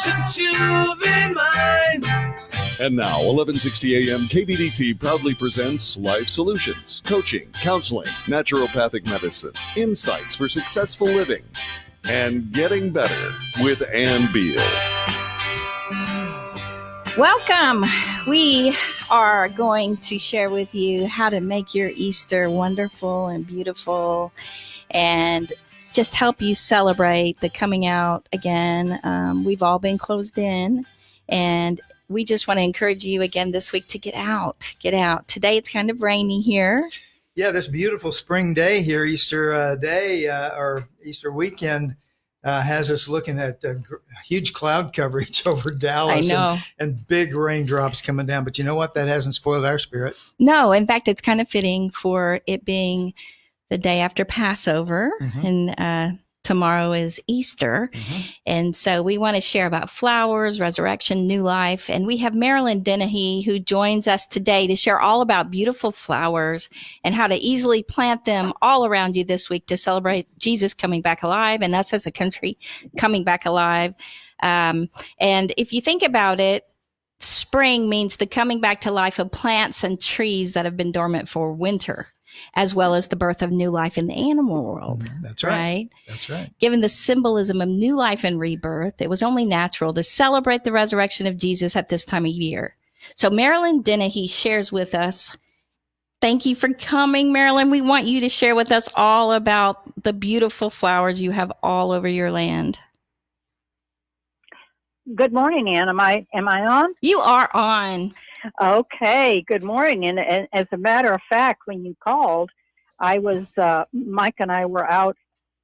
since you've been mine. And now, 1160 AM KBDT proudly presents Life Solutions, coaching, counseling, naturopathic medicine, insights for successful living, and getting better with Beal. Welcome. We are going to share with you how to make your Easter wonderful and beautiful and just help you celebrate the coming out again. We've all been closed in, and we just want to encourage you again this week to get out. Get out. Today it's kind of rainy here. Yeah, this beautiful spring day here, Easter day or Easter weekend, has us looking at huge cloud coverage over Dallas. I know. And big raindrops coming down. But you know what? That hasn't spoiled our spirit. No, in fact, it's kind of fitting for it being the day after Passover, and tomorrow is Easter. And so we want to share about flowers, resurrection, new life. And we have Marilyn Dennehey, who joins us today to share all about beautiful flowers and how to easily plant them all around you this week to celebrate Jesus coming back alive and us as a country coming back alive. And if you think about it, spring means the coming back to life of plants and trees that have been dormant for winter, as well as the birth of new life in the animal world. That's right. That's right. Given the symbolism of new life and rebirth, it was only natural to celebrate the resurrection of Jesus at this time of year. So Marilyn Dennehey shares with us. Thank you for coming, Marilyn. We want you to share with us all about the beautiful flowers you have all over your land. Good morning, Ann. Am I on? You are on. Okay. Good morning. And as a matter of fact, when you called, I was Mike and I were out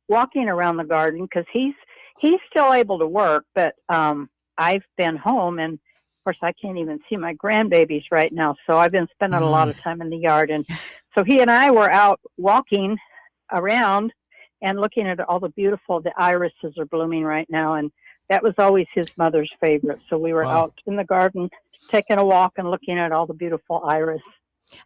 walking around the garden because he's still able to work, but I've been home, and of course I can't even see my grandbabies right now. So I've been spending a lot of time in the yard, and so he and I were out walking around and looking at all the irises are blooming right now, and that was always his mother's favorite. So we were out in the garden taking a walk and looking at all the beautiful iris.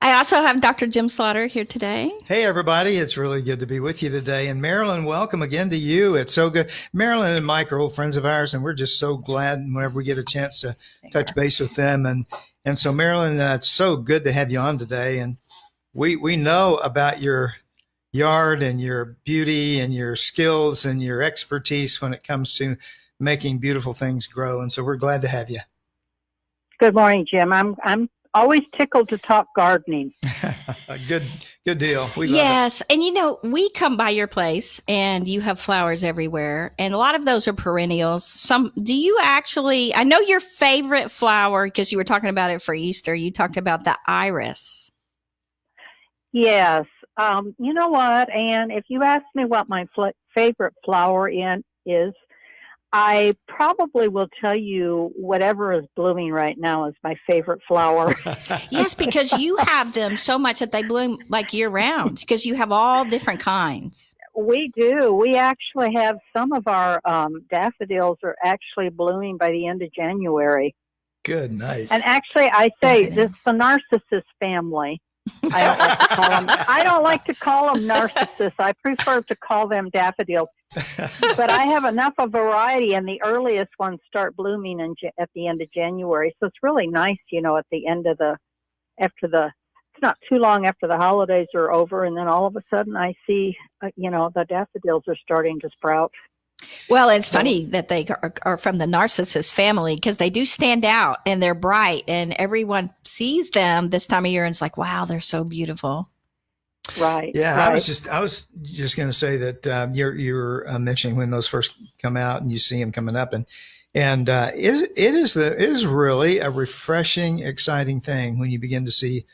I also have Dr. Jim Slaughter here today. Hey, everybody. It's really good to be with you today. And Marilyn, welcome again to you. It's so good. Marilyn and Mike are old friends of ours, and we're just so glad whenever we get a chance to touch base with them. And so, Marilyn, it's so good to have you on today. And we know about your yard and your beauty and your skills and your expertise when it comes to making beautiful things grow. And so we're glad to have you. Good morning, Jim. I'm always tickled to talk gardening. Good deal. We love it. And we come by your place and you have flowers everywhere, and a lot of those are perennials. Do you actually, I know your favorite flower, because you were talking about it for Easter, you talked about the iris. Yes. You know what, Anne, if you ask me what my favorite flower is, I probably will tell you whatever is blooming right now is my favorite flower. Yes, because you have them so much that they bloom like year round, because you have all different kinds. We do. We actually have some of our daffodils are actually blooming by the end of January. Good night. And actually, I say this is the narcissus family. I don't like to call them narcissus. I prefer to call them daffodils. But I have enough of variety, and the earliest ones start blooming at the end of January. So it's really nice, at the end of it's not too long after the holidays are over, and then all of a sudden I see, the daffodils are starting to sprout. Well, it's funny that they are from the narcissus family, because they do stand out and they're bright, and everyone sees them this time of year and it's like, wow, they're so beautiful. Right. Yeah. Right. I was just going to say that you're mentioning when those first come out and you see them coming up, and it is really a refreshing, exciting thing when you begin to see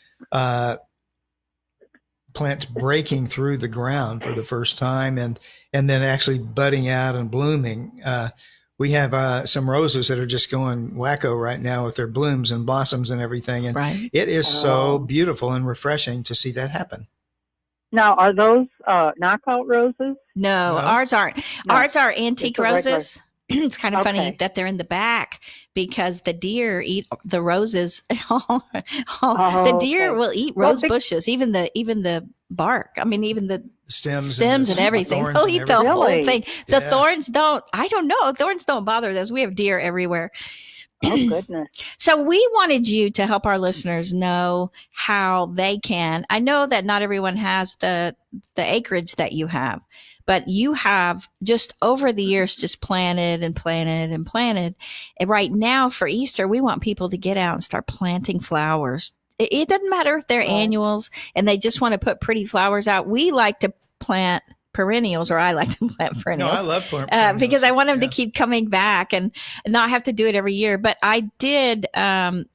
plants breaking through the ground for the first time and then actually budding out and blooming. We have some roses that are just going wacko right now with their blooms and blossoms and everything. And It is so beautiful and refreshing to see that happen. Now, are those knockout roses? No, ours aren't. No. Ours are antique roses. It's kind of funny that they're in the back because the deer eat the roses. The deer will eat rose bushes, even the bark. I mean, even the stems and everything. thorns They'll and eat the everything. whole Really? thing. The Yeah. thorns don't, I don't know. Thorns don't bother those. We have deer everywhere. Oh, goodness. So we wanted you to help our listeners know how they can. I know that not everyone has the acreage that you have, but you have just over the years just planted and planted and planted. And right now for Easter, we want people to get out and start planting flowers. It doesn't matter if they're Right. annuals and they just want to put pretty flowers out. We like to plant perennials, or I like to plant perennials. No, I love perennials. Because I want them to Yeah. keep coming back and not have to do it every year. But I did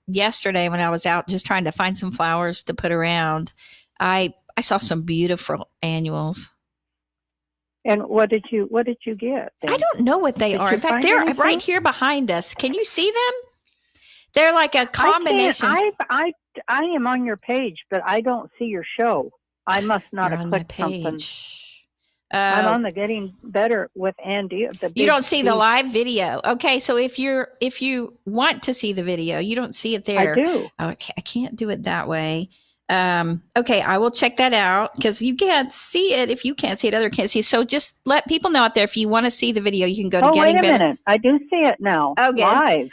yesterday when I was out just trying to find some flowers to put around. I saw some beautiful annuals. And what did you get then? I don't know what they Did are. you In fact, find they're anything? right here behind us. Can you see them? They're like a combination. I am on your page, but I don't see your show. I must not You're have on my clicked something. page. I'm on the Getting Better with Andy. You don't see the live video. Okay, so if you want to see the video, you don't see it there. I do. Oh, I can't do it that way. Okay, I will check that out because you can't see it. If you can't see it, other can't see it. So just let people know out there, if you want to see the video, you can go to Oh, Getting wait a Better. minute. I do see it now. Oh, good. Live.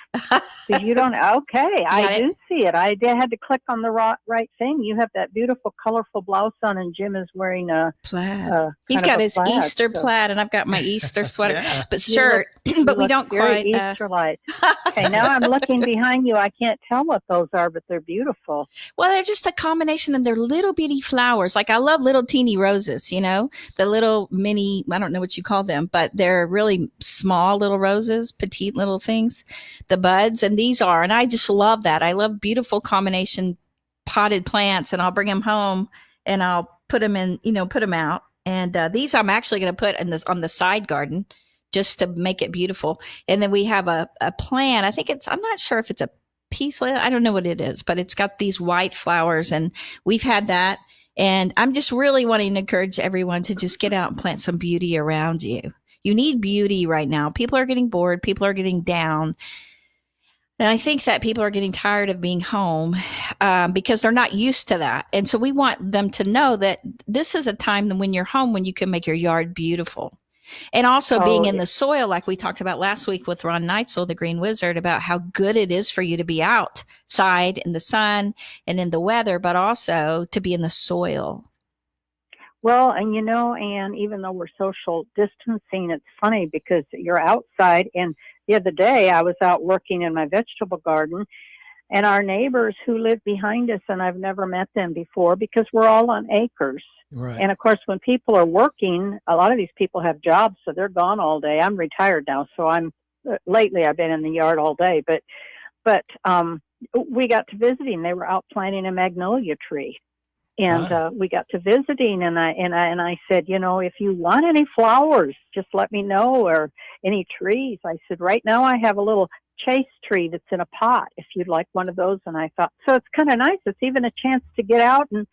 'Cause you don't. Okay, got I it? do see it. I had to click on the right thing. You have that beautiful, colorful blouse on, and Jim is wearing a Plaid. He's kind of got a his plaid, Easter so- plaid, and I've got my Easter sweater, Yeah. but You shirt. You But we look don't very quite. Easter-like. Okay, now I'm looking behind you. I can't tell what those are, but they're beautiful. Well, they're just a combination, and they're little bitty flowers. Like I love little teeny roses, you know, the little mini, I don't know what you call them, but they're really small little roses, petite little things, the buds. And these are, and I just love that. I love beautiful combination potted plants, and I'll bring them home and I'll put them in, put them out. And these I'm actually going to put in this on the side garden just to make it beautiful. And then we have a plant. I think I'm not sure if it's a peace lily. I don't know what it is, but it's got these white flowers, and we've had that. And I'm just really wanting to encourage everyone to just get out and plant some beauty around you. You need beauty right now. People are getting bored. People are getting down. And I think that people are getting tired of being home because they're not used to that. And so we want them to know that this is a time when you're home when you can make your yard beautiful. And also being in the soil, like we talked about last week with Ron Neitzel, the Green Wizard, about how good it is for you to be outside in the sun and in the weather, but also to be in the soil. Well, and Anne, even though we're social distancing, it's funny because you're outside. And the other day I was out working in my vegetable garden, and our neighbors who live behind us, and I've never met them before because we're all on acres. Right. And of course, when people are working, a lot of these people have jobs, so they're gone all day. I'm retired now, so lately I've been in the yard all day, but we got to visiting. They were out planting a magnolia tree. And we got to visiting, and I said, if you want any flowers, just let me know, or any trees. I said, right now I have a little chase tree that's in a pot, if you'd like one of those. And I thought, so it's kind of nice. It's even a chance to get out, and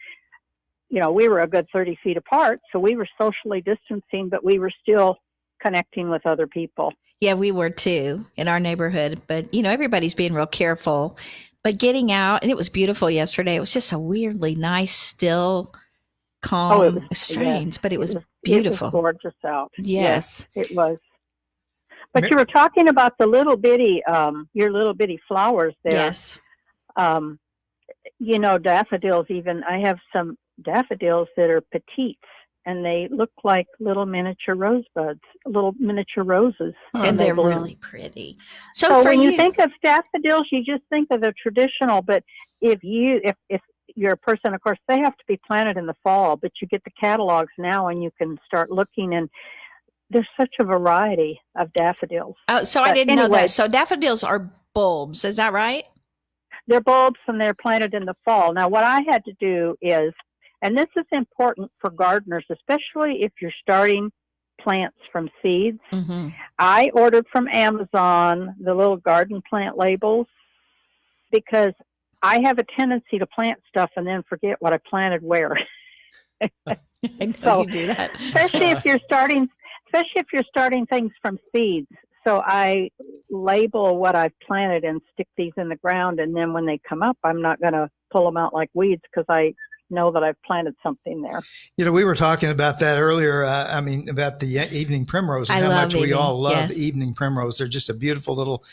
we were a good 30 feet apart, so we were socially distancing, but we were still connecting with other people. Yeah, we were too in our neighborhood, but everybody's being real careful. But getting out, and it was beautiful yesterday. It was just a weirdly nice, still, calm. It was strange, but it was It beautiful. was gorgeous out. Yes, it was. But you were talking about the little bitty, your little bitty flowers there. Yes. Daffodils. Even I have some daffodils that are petites, and they look like little miniature rosebuds, little miniature roses. And they're bloom. really pretty. So for when you think of daffodils, you just think of the traditional. But if you're a person, of course, they have to be planted in the fall. But you get the catalogs now, and you can start looking. And there's such a variety of daffodils. Oh, so I didn't know that. So daffodils are bulbs. Is that right? They're bulbs, and they're planted in the fall. Now, what I had to do is, and this is important for gardeners, especially if you're starting plants from seeds. Mm-hmm. I ordered from Amazon the little garden plant labels because I have a tendency to plant stuff and then forget what I planted where. I know So, you do that. especially if you're starting things from seeds. So I label what I've planted and stick these in the ground, and then when they come up, I'm not going to pull them out like weeds because I know that I've planted something there. We were talking about that earlier. About the evening primrose and how much we all love evening primrose. They're just a beautiful little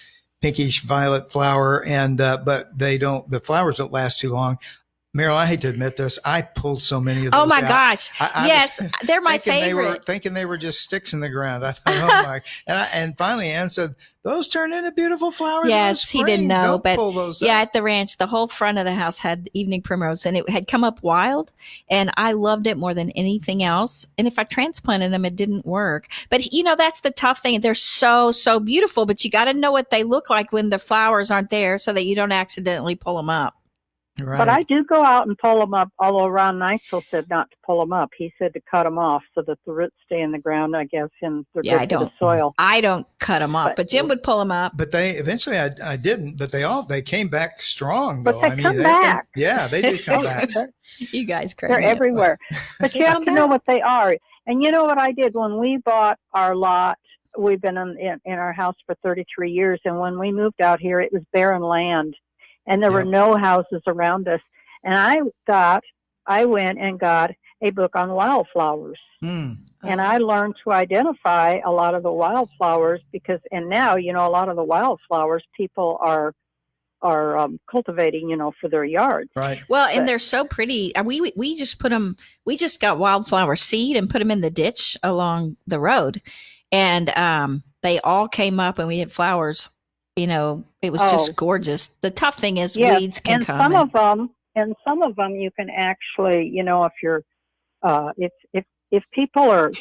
pinkish violet flower, and but the flowers don't last too long. Meryl, I hate to admit this. I pulled so many of those. Oh my out. gosh! Yes, they're my favorite. Thinking they were just sticks in the ground. I thought, oh my! And finally, Ann said, "Those turn into beautiful flowers." Yes, he didn't know, Don't but pull those yeah, out. at the ranch, the whole front of the house had evening primrose, and it had come up wild, and I loved it more than anything else. And if I transplanted them, it didn't work. But that's the tough thing. They're so beautiful, but you got to know what they look like when the flowers aren't there, so that you don't accidentally pull them up. Right. But I do go out and pull them up, although Ron Neitzel said not to pull them up. He said to cut them off so that the roots stay in the ground, I guess, and they're good for the soil. I don't cut them off, but Jim would pull them up. But they eventually, I didn't, but they came back strong, though. But they come back. Yeah, they do come back. You guys crazy. They're everywhere. But you have to know what they are. And you know what I did when we bought our lot? We've been in our house for 33 years, and when we moved out here, it was barren land. And there were no houses around us. And I went and got a book on wildflowers. And I learned to identify a lot of the wildflowers and now, a lot of the wildflowers people are cultivating, for their yards. Right. Well, and they're so pretty. We just we just got wildflower seed and put them in the ditch along the road. And they all came up and we had flowers. It was just gorgeous. The tough thing is weeds can come. And some of them you can actually, if you're, if people are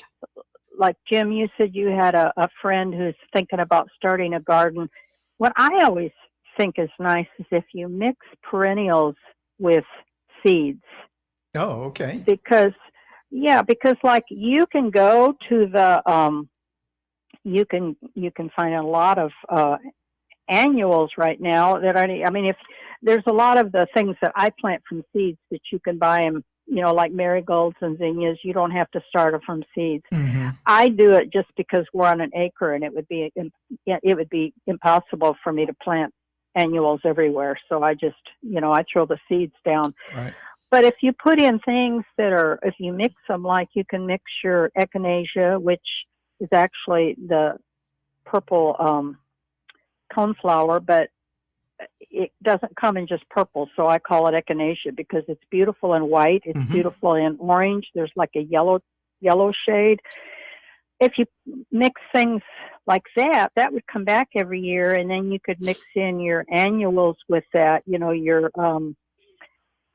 like Jim, you said you had a friend who's thinking about starting a garden. What I always think is nice is if you mix perennials with seeds. Oh, okay. Because like you can go to the, you can find a lot of, annuals right now if there's a lot of the things that I plant from seeds that you can buy them, like marigolds and zinnias, you don't have to start them from seeds. Mm-hmm. I do it just because we're on an acre and it would be impossible for me to plant annuals everywhere. So I just, I throw the seeds down. Right. But if you put in things if you mix them, like you can mix your echinacea, which is actually the purple, coneflower, but it doesn't come in just purple, so I call it echinacea because it's beautiful in white, it's beautiful in orange, there's like a yellow shade. If you mix things like that would come back every year, and then you could mix in your annuals with that, your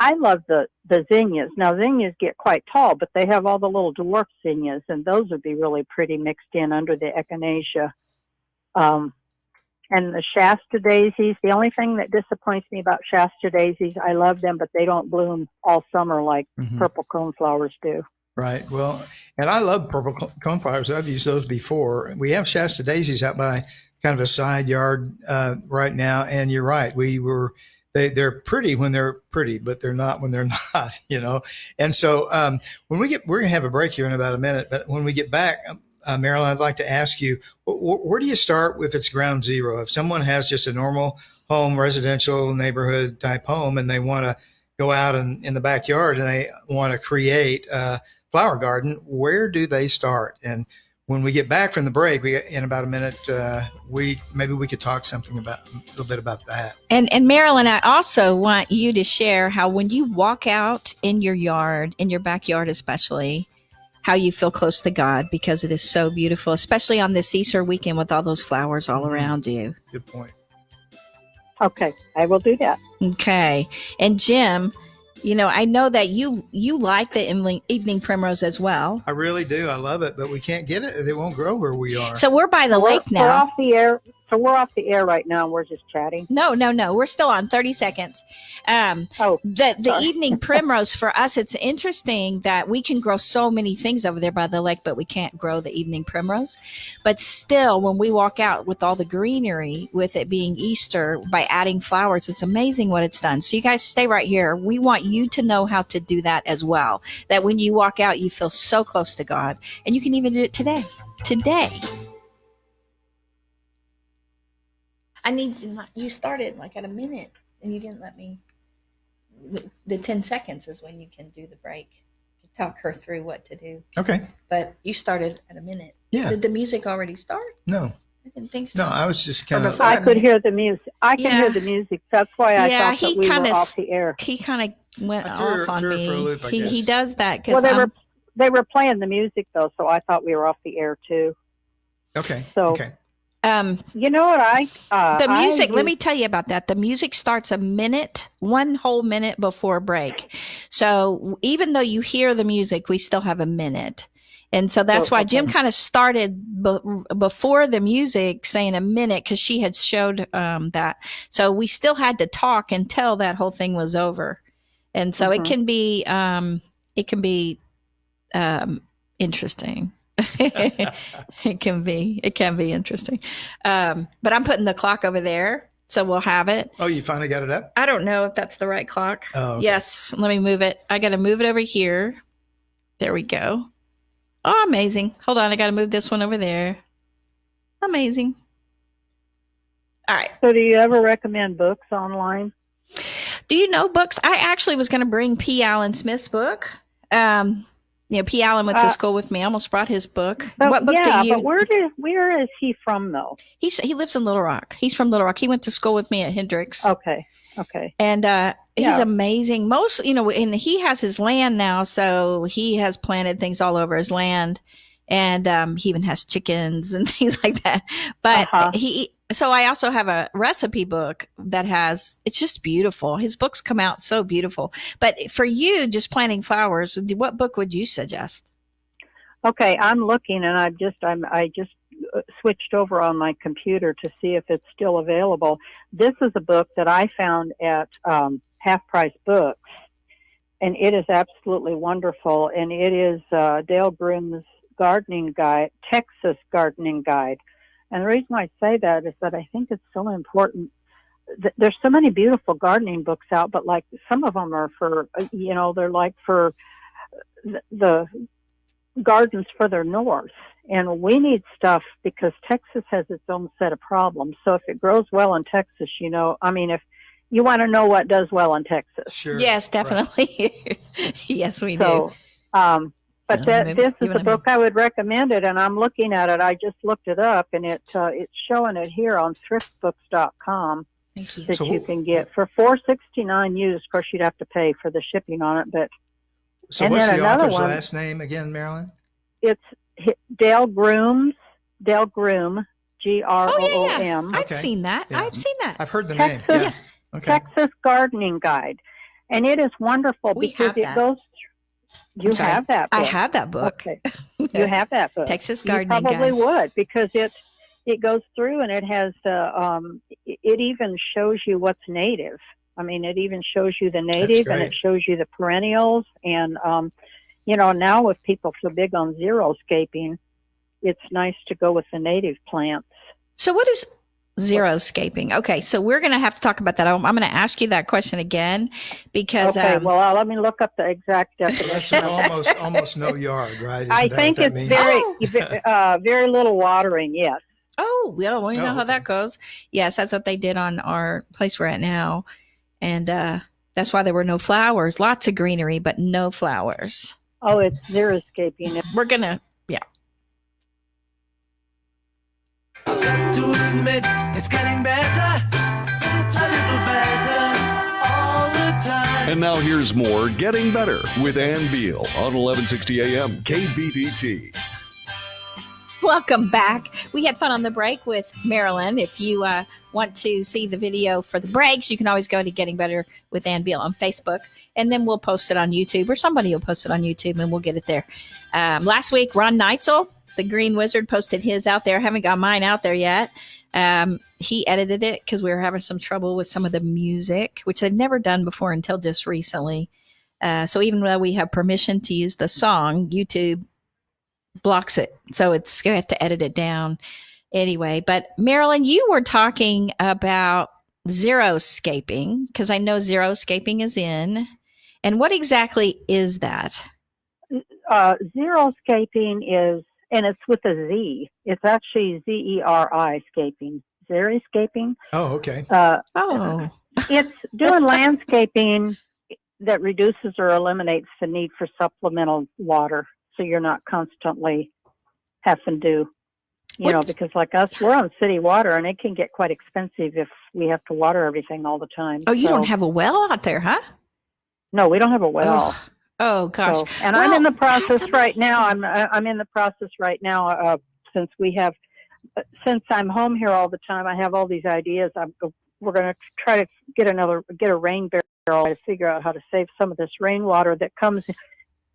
I love the zinnias. Now zinnias get quite tall, but they have all the little dwarf zinnias, and those would be really pretty mixed in under the echinacea. And the Shasta Daisies, the only thing that disappoints me about Shasta Daisies, I love them, but they don't bloom all summer like purple coneflowers do. Right. Well, and I love purple coneflowers. I've used those before. We have Shasta Daisies out by kind of a side yard right now, and you're right. They're pretty when they're pretty, but they're not when they're not, And so we're going to have a break here in about a minute, but when we get back, Marilyn, I'd like to ask you, where do you start if it's ground zero? If someone has just a normal home, residential neighborhood type home, and they want to go out in the backyard and they want to create a flower garden, where do they start? And when we get back from the break, in about a minute, maybe we could talk a little bit about that. And Marilyn, I also want you to share how when you walk out in your yard, in your backyard especially, how you feel close to God, because it is so beautiful, especially on this Easter weekend with all those flowers all around you. Good point. Okay, I will do that. Okay. And Jim, I know that you like the evening primrose as well. I really do. I love it, but we can't get it. It won't grow where we are. So we're by the lake now. We're off the air. So we're off the air right now. We're just chatting. No. We're still on 30 seconds. The evening primrose, for us, it's interesting that we can grow so many things over there by the lake, but we can't grow the evening primrose. But still, when we walk out with all the greenery, with it being Easter, by adding flowers, it's amazing what it's done. So you guys stay right here. We want you to know how to do that as well. That when you walk out, you feel so close to God. And you can even do it today. You started like at a minute and you didn't let me the 10 seconds is when you can do the break. Talk her through what to do. Okay. But you started at a minute. Yeah. Did the music already start? No. I didn't think so. No, I was just kind of. I could hear the music. I can hear the music. That's why I thought that we were off the air. He kind of went threw off on her me. for a loop, I guess. He does that because they were playing the music though, so I thought we were off the air too. Okay. So. Okay. You know what the music, let me tell you about that. The music starts one whole minute before break. So even though you hear the music, we still have a minute. And so that's why Jim kind of started before the music saying a minute because she had showed that. So we still had to talk until that whole thing was over. And so it can be interesting. It can be interesting. But I'm putting the clock over there, so we'll have it. Oh, you finally got it up? I don't know if that's the right clock. Oh, okay. Yes. Let me move it. I got to move it over here. There we go. Oh, amazing. Hold on. I got to move this one over there. Amazing. All right. So do you ever recommend books online? Do you know books? I actually was going to bring P. Allen Smith's book. P. Allen went to school with me. I almost brought his book. What book do you? But where is he from though? He lives in Little Rock. He's from Little Rock. He went to school with me at Hendrix. Okay. And he's amazing. And he has his land now, so he has planted things all over his land, and he even has chickens and things like that. But So I also have a recipe book it's just beautiful. His books come out so beautiful. But for you, just planting flowers, what book would you suggest? Okay, I'm looking, and I just switched over on my computer to see if it's still available. This is a book that I found at Half Price Books, and it is absolutely wonderful. And it is Dale Groom's gardening guide, Texas gardening guide. And the reason I say that is that I think it's so important. There's so many beautiful gardening books out, but like some of them are for, they're like for the gardens further north. And we need stuff because Texas has its own set of problems. So if it grows well in Texas, if you want to know what does well in Texas. Sure. Yes, definitely. Right. Yes, we do. But this is a book I would recommend it, and I'm looking at it. I just looked it up, and it's showing it here on thriftbooks.com. Thank you. That you can get for $4.69 used. Of course, you'd have to pay for the shipping on it. But so what's the author's last name again, Marilyn? It's Dale Groom, Groom. Oh, yeah. I've seen that. Yeah. I've seen that. I've heard the name. Yeah. Okay. Texas Gardening Guide, and it is wonderful because it goes. You have that book. I have that book. Okay. You have that book. Texas Gardening Guide. You probably Guide. would because it goes through and it has it even shows you what's native. I mean, it even shows you the native and it shows you the perennials. And now with people so big on xeriscaping, it's nice to go with the native plants. So what is xeriscaping? Okay, so we're going to have to talk about that. I'm going to ask you that question again because. Okay, let me look up the exact definition. That's almost no yard, right? I think it's very little watering. Yes. Oh, well, we know how that goes. Yes, that's what they did on our place we're at now, and that's why there were no flowers. Lots of greenery, but no flowers. Oh, it's xeriscaping. We're gonna, To admit it's getting better, a little better all the time. And now here's more Getting Better with Ann Beal on 1160 AM KBDT. Welcome back. We had fun on the break with Marilyn. If you want to see the video for the breaks, you can always go to Getting Better with Ann Beal on Facebook, and then we'll post it on YouTube, or somebody will post it on YouTube, and we'll get it there. Last week, Ron Neitzel, the Green Wizard, posted his out there. Haven't got mine out there yet. He edited it because we were having some trouble with some of the music, which I'd never done before until just recently. So even though we have permission to use the song, YouTube blocks it. So it's going to have to edit it down anyway. But Marilyn, you were talking about xeriscaping because I know xeriscaping is in. And what exactly is that? Xeriscaping is, and it's with a Z. It's actually Zeri scaping. Xeriscaping. Oh, okay. It's doing landscaping that reduces or eliminates the need for supplemental water. So you're not constantly having to, because like us, we're on city water and it can get quite expensive if we have to water everything all the time. Oh, you don't have a well out there, huh? No, we don't have a well. Oh gosh. So, and I'm in the process right now. I'm in the process right now. Since I'm home here all the time, I have all these ideas. We're going to try to get a rain barrel to figure out how to save some of this rainwater that comes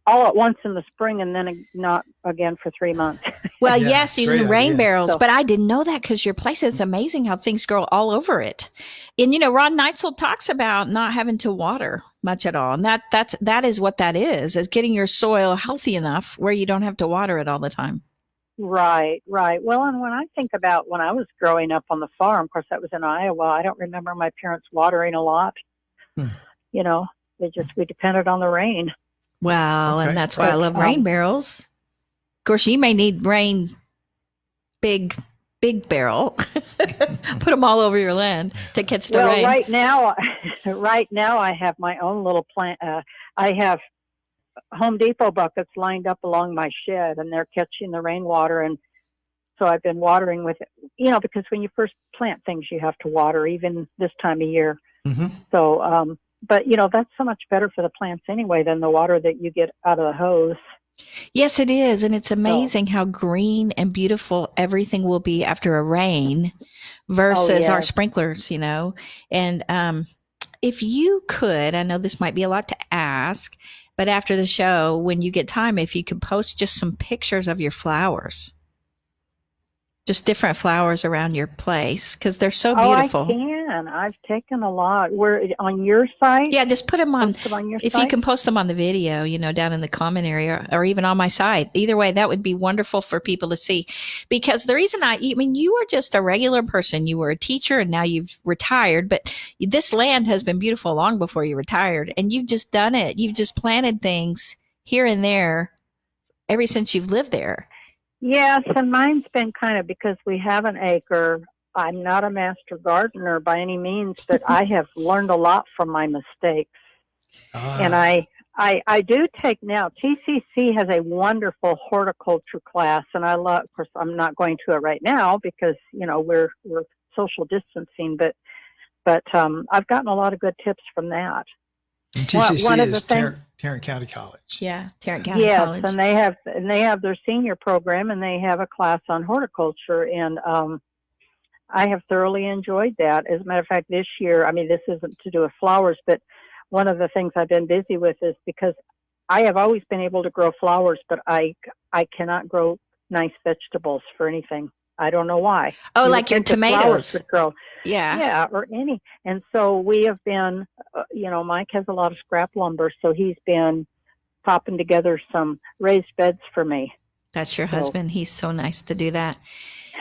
all at once in the spring and then not again for 3 months. Well, yes, using rain barrels, So- but I didn't know that because your place is amazing how things grow all over it. And Ron Neitzel talks about not having to water much at all, and that is what that is getting your soil healthy enough where you don't have to water it all the time. Right. Well, and when I think about when I was growing up on the farm, of course, that was in Iowa. I don't remember my parents watering a lot. We depended on the rain. Well, and that's why I love rain barrels. Of course, you may need rain, big barrel. Put them all over your land to catch the rain. Well, right now, I have my own little plant. I have Home Depot buckets lined up along my shed, and they're catching the rainwater. And so I've been watering with it, because when you first plant things, you have to water, even this time of year. Mm-hmm. So, but that's so much better for the plants anyway than the water that you get out of the hose. Yes, it is. And it's amazing how green and beautiful everything will be after a rain versus our sprinklers, And if you could, I know this might be a lot to ask, but after the show, when you get time, if you could post just some pictures of your flowers, just different flowers around your place, because they're so beautiful. I can. I've taken a lot. Where on your site? Yeah, just put them on. Your if site? You can post them on the video, down in the comment area, or even on my site. Either way, that would be wonderful for people to see. Because the reason you were just a regular person. You were a teacher, and now you've retired. But this land has been beautiful long before you retired, and you've just done it. You've just planted things here and there ever since you've lived there. Yes, and mine's been kind of, because we have an acre. I'm not a master gardener by any means, but I have learned a lot from my mistakes. And I do take now, TCC has a wonderful horticulture class, and I love, of course, I'm not going to it right now because, we're social distancing, but I've gotten a lot of good tips from that. And TCC is Tarrant County College. Yeah, Tarrant County College. Yes, and they have their senior program, and they have a class on horticulture, and I have thoroughly enjoyed that. As a matter of fact, this year, this isn't to do with flowers, but one of the things I've been busy with is because I have always been able to grow flowers, but I cannot grow nice vegetables for anything. I don't know why. Oh, like your tomatoes would grow. Yeah, or any. And so we have been, Mike has a lot of scrap lumber, so he's been popping together some raised beds for me. That's your husband. He's so nice to do that.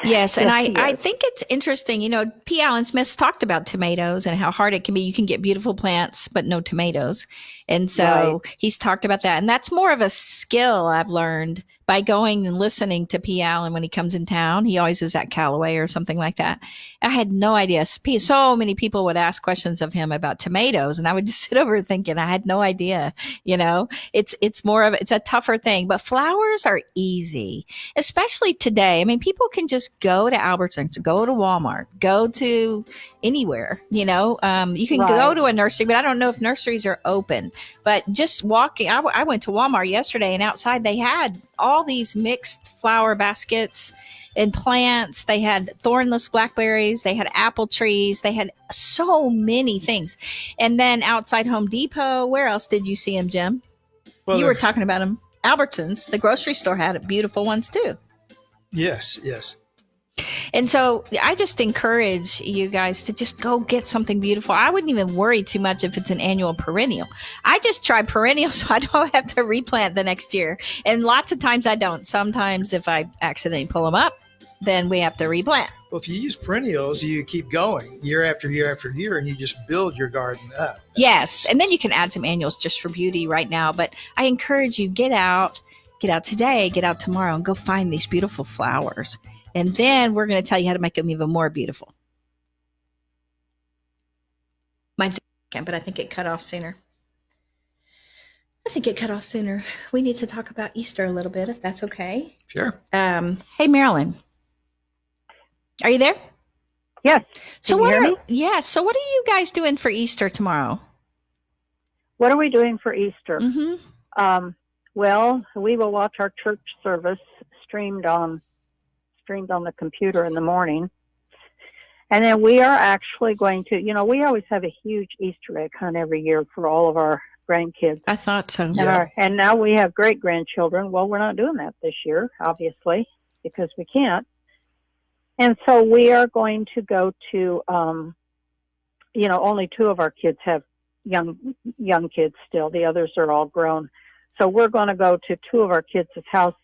Yes, and I think it's interesting. P. Allen Smith talked about tomatoes and how hard it can be. You can get beautiful plants, but no tomatoes. And so he's talked about that. And that's more of a skill I've learned by going and listening to P. Allen when he comes in town. He always is at Callaway or something like that. I had no idea. So many people would ask questions of him about tomatoes, and I would just sit over thinking I had no idea. It's more of it's a tougher thing, but flowers are easy, especially today. People can just go to Albertsons, go to Walmart, go to anywhere. You can go to a nursery, but I don't know if nurseries are open. But just walking, I went to Walmart yesterday, and outside they had all these mixed flower baskets and plants. They had thornless blackberries. They had apple trees. They had so many things. And then outside Home Depot, where else did you see them, Jim? Well, you were talking about them. Albertsons, the grocery store, had beautiful ones too. Yes. And so I just encourage you guys to just go get something beautiful. I wouldn't even worry too much if it's an annual perennial. I just try perennials so I don't have to replant the next year. And lots of times I don't. Sometimes if I accidentally pull them up, then we have to replant. Well, if you use perennials, you keep going year after year after year, and you just build your garden up. Yes. And then you can add some annuals just for beauty right now. But I encourage you, get out today, get out tomorrow, and go find these beautiful flowers. And then we're going to tell you how to make them even more beautiful. Mine's second, but I think it cut off sooner. think it cut off sooner. We need to talk about Easter a little bit, if that's okay. Sure. Hey, Marilyn, are you there? Yes. So Can you hear me? So what are you guys doing for Easter tomorrow? What are we doing for Easter? Mm-hmm. Well, we will watch our church service streamed on the computer in the morning. And then we are actually going to, we always have a huge Easter egg hunt every year for all of our grandkids. I thought so. And now we have great grandchildren. Well, we're not doing that this year, obviously, because we can't. And so we are going to go to, only 2 of our kids have young kids still. The others are all grown. So we're going to go to 2 of our kids' house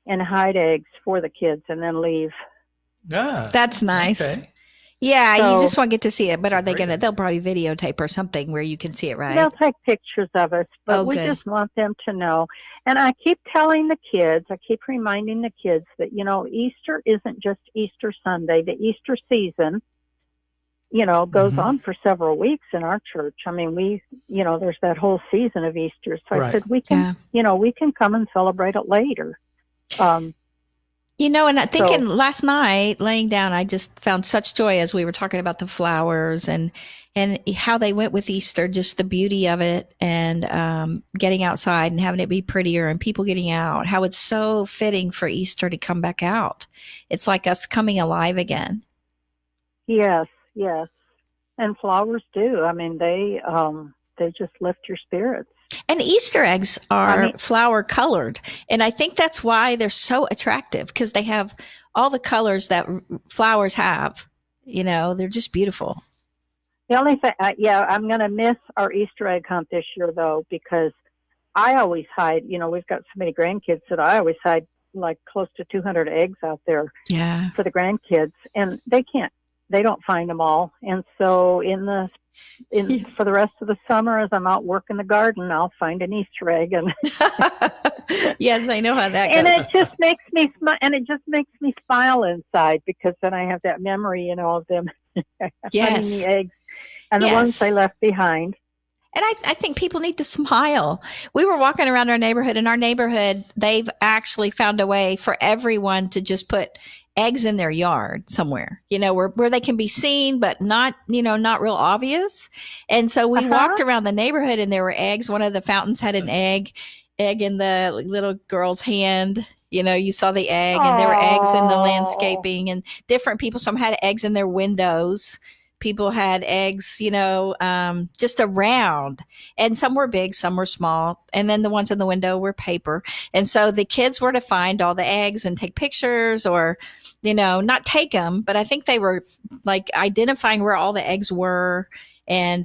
and hide eggs for the kids and then leave. Ah, that's nice. Okay. Yeah, So, you just won't get to see it, but are they going to, they'll probably videotape or something where you can see it, right? They'll take pictures of us, but we just want them to know. And I keep telling the kids, I keep reminding the kids that, Easter isn't just Easter Sunday. The Easter season, goes on for several weeks in our church. I mean, there's that whole season of Easter. So I said, we can, we can come and celebrate it later. And thinking last night, laying down, I just found such joy as we were talking about the flowers and how they went with Easter, just the beauty of it, and getting outside and having it be prettier and people getting out, how it's so fitting for Easter to come back out. It's like us coming alive again. Yes. And flowers do. I mean, they just lift your spirits. And Easter eggs are flower colored. And I think that's why they're so attractive, because they have all the colors that flowers have. They're just beautiful. The only thing, I'm going to miss our Easter egg hunt this year, though, because I always hide, we've got so many grandkids that I always hide like close to 200 eggs out there for the grandkids. And they don't find them all. And so for the rest of the summer, as I'm out working the garden, I'll find an Easter egg. And yes, I know how that goes. And it just makes me smile. And it just makes me smile inside, because then I have that memory, of them finding the eggs and the ones they left behind. And I think people need to smile. We were walking around our neighborhood, and our neighborhood, they've actually found a way for everyone to just put eggs in their yard somewhere, where they can be seen, but not, not real obvious. And so we walked around the neighborhood, and there were eggs. One of the fountains had an egg in the little girl's hand. You saw the egg, and there were eggs in the landscaping, and different people. Some had eggs in their windows. People had eggs, just around, and some were big, some were small. And then the ones in the window were paper. And so the kids were to find all the eggs and take pictures, or, not take them, but I think they were like identifying where all the eggs were. And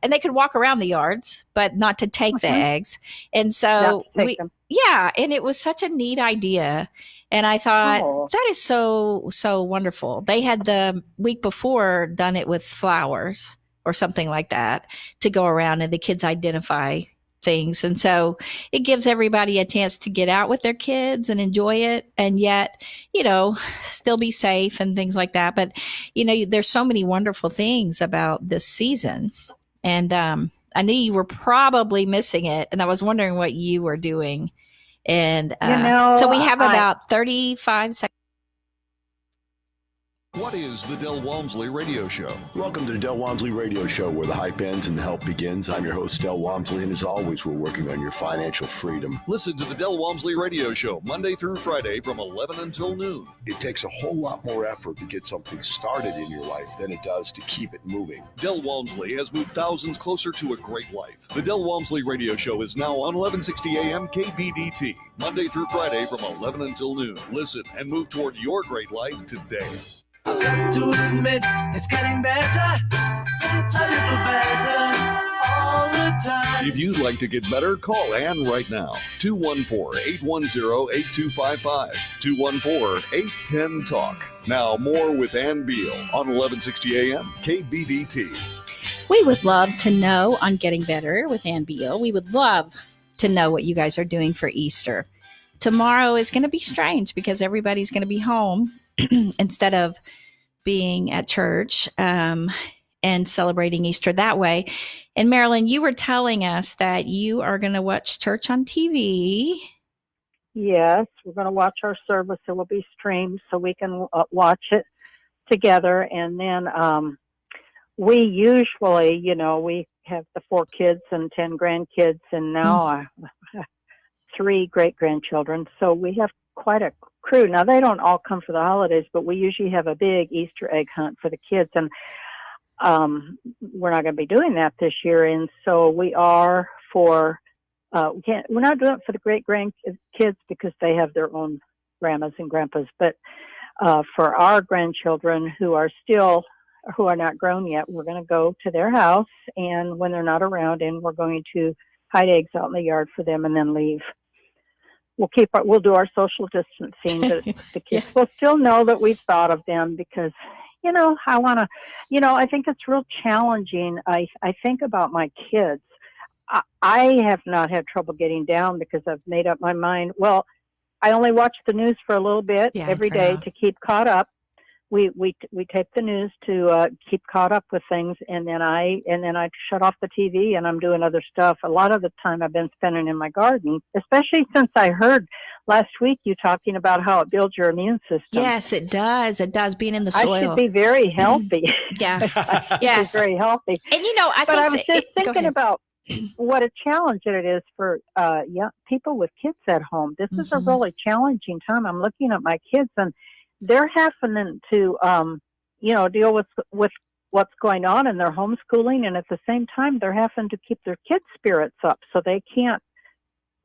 they could walk around the yards, but not to take the eggs. And so and it was such a neat idea. And I thought, that is so, so wonderful. They had the week before done it with flowers or something like that to go around, and the kids identify things. And so it gives everybody a chance to get out with their kids and enjoy it, and yet, still be safe and things like that. But, there's so many wonderful things about this season. And I knew you were probably missing it, and I was wondering what you were doing. And so we have about 35 seconds. What is the Del Walmsley Radio Show? Welcome to the Del Walmsley Radio Show, where the hype ends and the help begins. I'm your host, Del Walmsley, and as always, we're working on your financial freedom. Listen to the Del Walmsley Radio Show Monday through Friday from 11 until noon. It takes a whole lot more effort to get something started in your life than it does to keep it moving. Del Walmsley has moved thousands closer to a great life. The Del Walmsley Radio Show is now on 1160 AM KBDT, Monday through Friday from 11 until noon. Listen and move toward your great life today. I've got to admit, it's getting better, a little better, all the time. If you'd like to get better, call Ann right now. 214-810-8255. 214-810-TALK. Now more with Ann Beal on 1160 AM KBDT. We would love to know on Getting Better with Ann Beal. We would love to know what you guys are doing for Easter. Tomorrow is going to be strange because everybody's going to be home instead of being at church. And and celebrating Easter that way. And Marilyn, you were telling us that you are going to watch church on TV. Yes, we're going to watch our service. It will be streamed so we can watch it together. And then we usually, we have the 4 kids and 10 grandkids, and now 3 great-grandchildren. So we have quite a crew. Now, they don't all come for the holidays, but we usually have a big Easter egg hunt for the kids. And we're not going to be doing that this year. And so we are for, we're not doing it for the great-grandkids because they have their own grandmas and grandpas, but for our grandchildren who are not grown yet, we're going to go to their house, and when they're not around, and we're going to hide eggs out in the yard for them and then leave. We'll do our social distancing, but the kids will still know that we've thought of them because, I think it's real challenging. I think about my kids. I have not had trouble getting down because I've made up my mind. Well, I only watch the news for a little bit every day to keep caught up. We tape the news to keep caught up with things, and then I shut off the TV and I'm doing other stuff. A lot of the time I've been spending in my garden, especially since I heard last week you talking about how it builds your immune system. Yes, it does. It does, being in the soil. I should be very healthy. Yeah. Yes. Be very healthy. And I was just thinking about what a challenge it is for young people with kids at home. This is a really challenging time. I'm looking at my kids, and they're having to, deal with what's going on in their homeschooling, and at the same time, they're having to keep their kids' spirits up so they can't,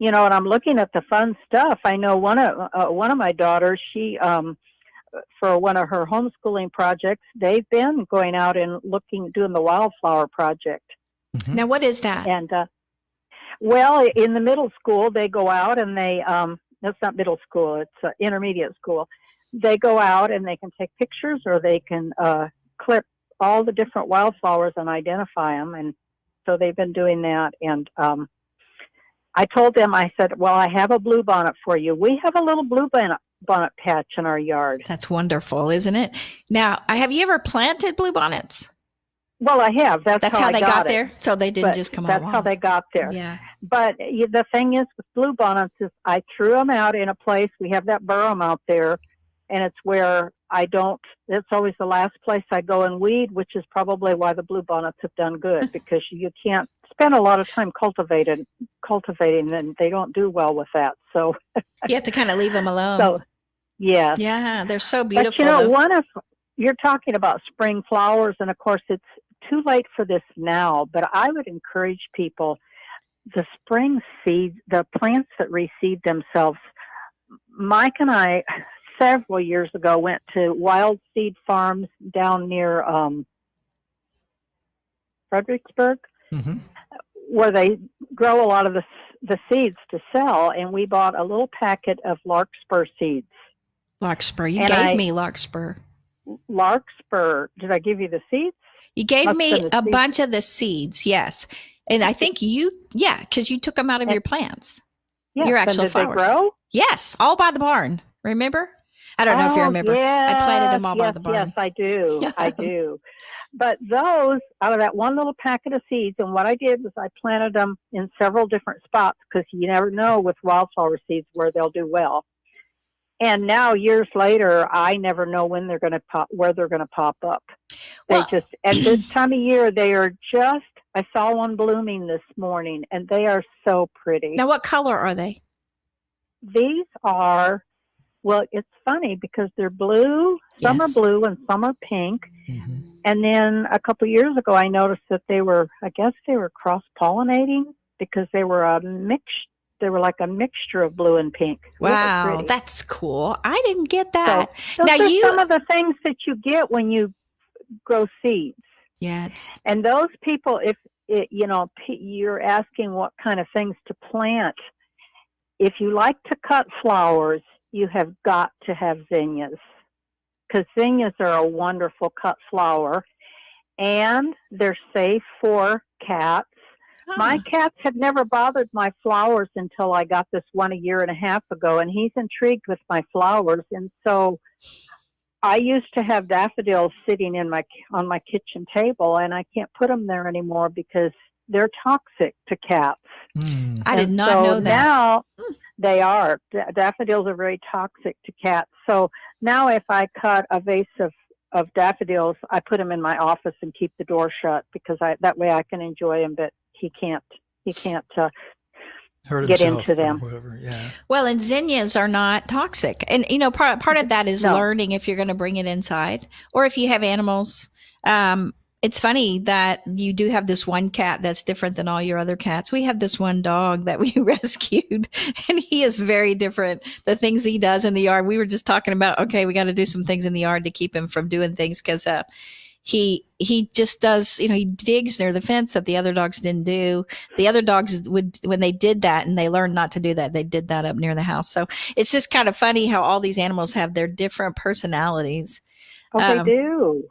and I'm looking at the fun stuff. I know one of my daughters, she, for one of her homeschooling projects, they've been going out and doing the wildflower project. Mm-hmm. Now, what is that? And, well, in the middle school, they go out and they, it's not middle school, it's intermediate school. They go out and they can take pictures, or they can clip all the different wildflowers and identify them. And so they've been doing that. And I told them, I said, well, I have a bluebonnet for you. We have a little bluebonnet patch in our yard. That's wonderful, isn't it? Now, have you ever planted bluebonnets? Well, I have. That's how they got there. So they didn't just come out. That's how they got there. Yeah. But the thing is with bluebonnets is I threw them out in a place. We have that burrow out there, and it's where it's always the last place I go and weed, which is probably why the bluebonnets have done good, because you can't spend a lot of time cultivating, and they don't do well with that. So you have to kind of leave them alone. So, yeah. Yeah, they're so beautiful. But you're talking about spring flowers, and of course it's too late for this now, but I would encourage people, the spring seeds, the plants that reseed themselves. Mike and I, several years ago, went to wild seed farms down near Fredericksburg, where they grow a lot of the seeds to sell, and we bought a little packet of larkspur seeds. Larkspur. You gave me larkspur. Larkspur. Did I give you the seeds? You gave me a bunch of the seeds, yes. And I think because you took them out of your plants. Yes. Your actual did flowers. They grow? Yes, all by the barn. Remember? I don't know if you remember. Yes, I planted them all by the barn. Yes, I do. I do. But those, out of that one little packet of seeds, and what I did was I planted them in several different spots, because you never know with wildflower seeds where they'll do well. And now, years later, I never know when they're going to where they're going to pop up. At this time of year, they are just, I saw one blooming this morning, and they are so pretty. Now, what color are they? These are, well, it's funny because they're blue. Some are blue and some are pink. Mm-hmm. And then a couple of years ago, I noticed that they were cross-pollinating, because they were like a mixture of blue and pink. Wow, really, that's cool. I didn't get that. So those are some of the things that you get when you grow seeds. Yes. And those people, you're asking what kind of things to plant. If you like to cut flowers, you have got to have zinnias, because zinnias are a wonderful cut flower, and they're safe for cats. Oh. My cats have never bothered my flowers until I got this one a year and a half ago, and he's intrigued with my flowers. And so I used to have daffodils sitting on my kitchen table, and I can't put them there anymore because they're toxic to cats. I did not know that. Now they are. Daffodils are very toxic to cats. So now if I cut a vase of daffodils, I put them in my office and keep the door shut because that way I can enjoy them, but he can't Hurt get himself into them. or whatever. Yeah. Well, and zinnias are not toxic. And, part of that is learning if you're going to bring it inside or if you have animals. It's funny that you do have this one cat that's different than all your other cats. We have this one dog that we rescued, and he is very different. The things he does in the yard, we were just talking about, okay, we got to do some things in the yard to keep him from doing things because he just does, he digs near the fence that the other dogs didn't do. The other dogs would, when they did that and they learned not to do that, they did that up near the house. So it's just kind of funny how all these animals have their different personalities. Oh, they do.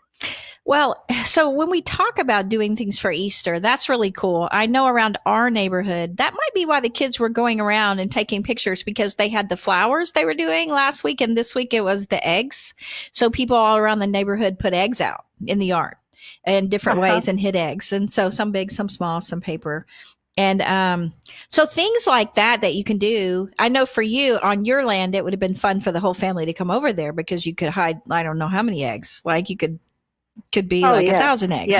Well, so when we talk about doing things for Easter, that's really cool. I know around our neighborhood, that might be why the kids were going around and taking pictures because they had the flowers they were doing last week. And this week it was the eggs. So people all around the neighborhood put eggs out in the yard in different ways and hid eggs. And so some big, some small, some paper. And so things like that you can do. I know for you on your land, it would have been fun for the whole family to come over there because you could hide, I don't know how many eggs. Like you could be 1,000 eggs.